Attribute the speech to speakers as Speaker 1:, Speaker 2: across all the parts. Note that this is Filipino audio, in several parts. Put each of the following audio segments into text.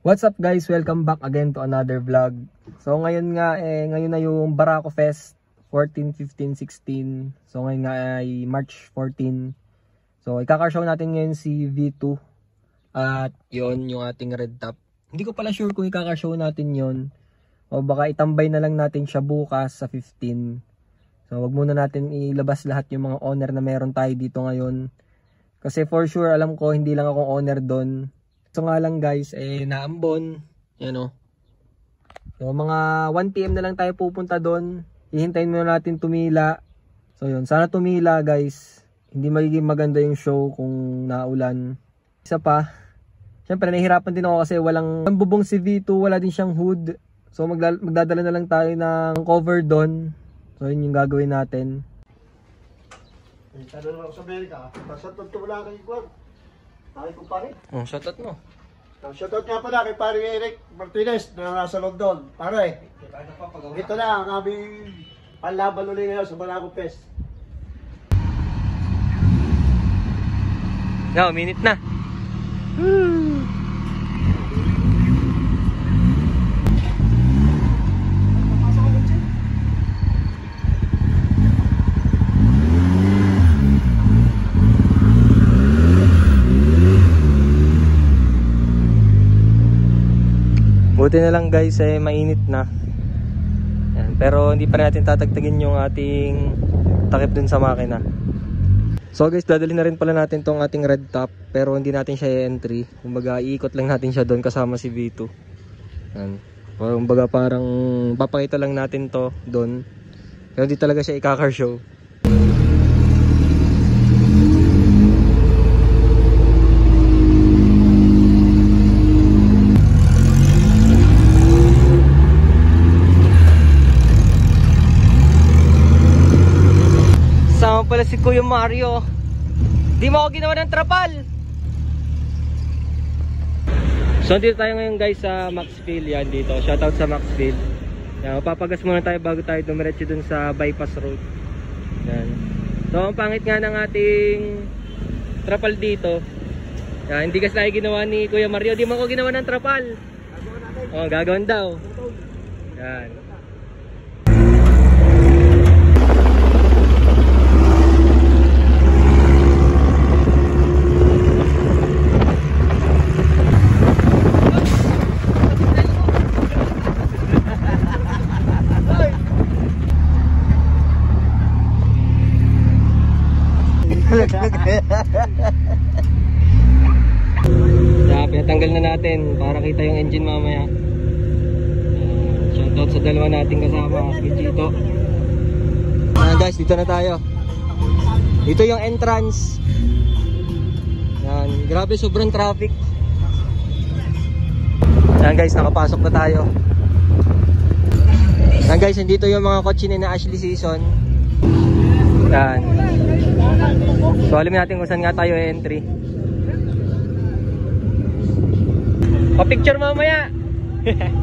Speaker 1: What's up guys? Welcome back again to another vlog. So ngayon na yung Barako Fest 14, 15, 16. So ngayon nga ay March 14. So ikaka-show natin ngayon si V2. At yon yung ating red top. Hindi ko pala sure kung ikaka-show natin yon o baka itambay na lang natin siya bukas sa 15. So wag muna natin ilabas lahat yung mga owner na meron tayo dito ngayon. Kasi for sure alam ko hindi lang ako owner doon. So nga lang guys, naambon, yan o. So mga 1 PM na lang tayo pupunta doon. Hihintayin muna natin tumila. So yun, sana tumila guys. Hindi magiging maganda yung show kung naulan. Isa pa, syempre nahihirapan din ako kasi walang bubong si V2, wala din siyang hood. So magdadala na lang tayo ng cover doon. So yun yung gagawin natin.
Speaker 2: Tanong ako sa Amerika, shoutout ko wala kay Juan. Ay ko pare.
Speaker 1: Shoutout mo.
Speaker 2: Shoutout nga pala kay pare Eric Martinez na nasa London. Pare, ito na ang aming panlaban ulit ngayon sa Barako Fest.
Speaker 1: Now, minute na. Buti na lang guys, mainit na. Yan. Pero hindi pa natin tatagtagin yung ating takip dun sa makina. So guys, dadalhin na rin pala natin tong ating red top. Pero hindi natin siya i-entry. Kumbaga, iikot lang natin siya doon kasama si V2. Yan. Kumbaga parang papakita lang natin to doon. Pero hindi talaga siya ikaka show. Pala si Kuya Mario. Di mo ako ginawa ng trapal. So dito tayo ngayon guys sa Maxfield. Yan dito, shoutout sa Maxfield. Yan, papagas muna tayo bago tayo dumiretso dun sa bypass road. Yan. So ang pangit nga ng ating trapal dito. Yan, hindi kasi tayo ginawa ni Kuya Mario. Di mo ako ginawa ng trapal. Gagawin daw. Yan. Pinatanggal na natin para kita yung engine mamaya. Shoutout sa dalawa nating kasama, Gito. Guys, dito na tayo. Dito yung entrance. Yan, grabe sobrang traffic. Yan guys, nakapasok na tayo. Yan guys, nandito yung mga kotse ni na Ashley Season. Yan. So alamin natin kung saan nga tayo entry. Pa-picture mamaya.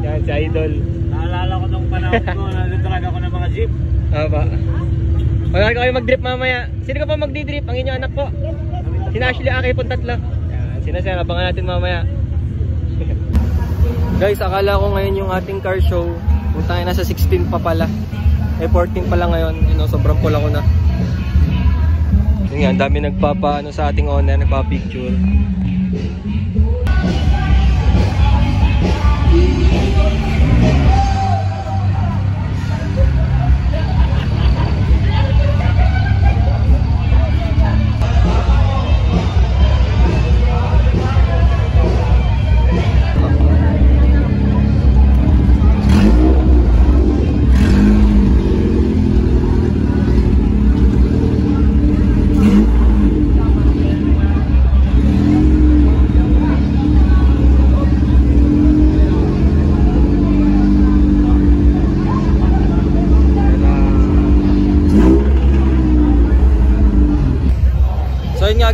Speaker 1: Yan si Idol.
Speaker 2: Naalala ko nung panahon ko na nagdrag ako ng mga jeep.
Speaker 1: Aba. Wala kayo mag-drip mamaya. Sino ka pa magdi-drip? Ang inyong anak po. Si Ashley, Aki pong tatlo. Yan, sinasaya, abangan natin mamaya. Guys, akala ko ngayon yung ating car show. Kung tayo nasa 16 pa pala. 14 pa lang ngayon. You know, sobrang pula ko na. Yun nga, ang dami nagpapaano sa ating owner, nagpa-picture.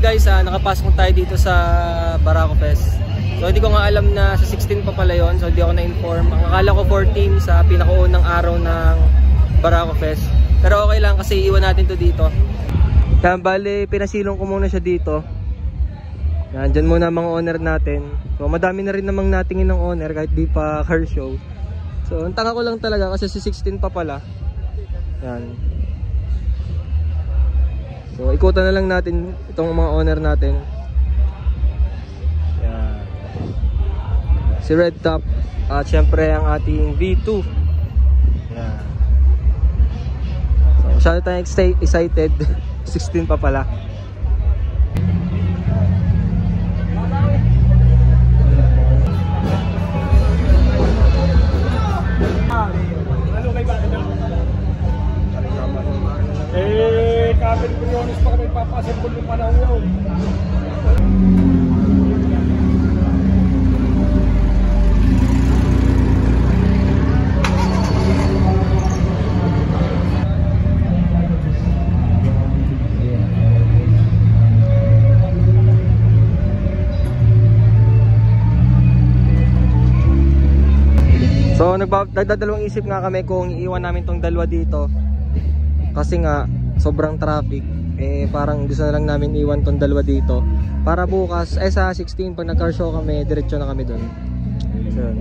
Speaker 1: Guys, nakapasok tayo dito sa Barako Fest. So hindi ko nga alam na sa 16 pa pala yon. So hindi ako na-inform. Ang akala ko 14 sa pinakaunang araw ng Barako Fest. Pero okay lang kasi iwan natin to dito. Kaya bali, pinasilong ko muna siya dito. Yan, dyan muna mga owner natin. So madami na rin namang natingin ng owner kahit di pa car show. So ang tanga ko lang talaga kasi si 16 pa pala. Yan. So ikutan na lang natin itong mga owner natin. Yan. Si Red Top at syempre ang ating V2. Yan. So masyado tayong excited. 16 pa pala.
Speaker 3: Kapit Briones pa kami papasembol ng panahon yun.
Speaker 1: So nagdadalawang isip nga kami kung iiwan namin tong dalawa dito. Kasi nga sobrang traffic, parang gusto na lang namin iwan tong dalawa dito para bukas, sa 16 pag nag-car show kami, diretso na kami doon. So,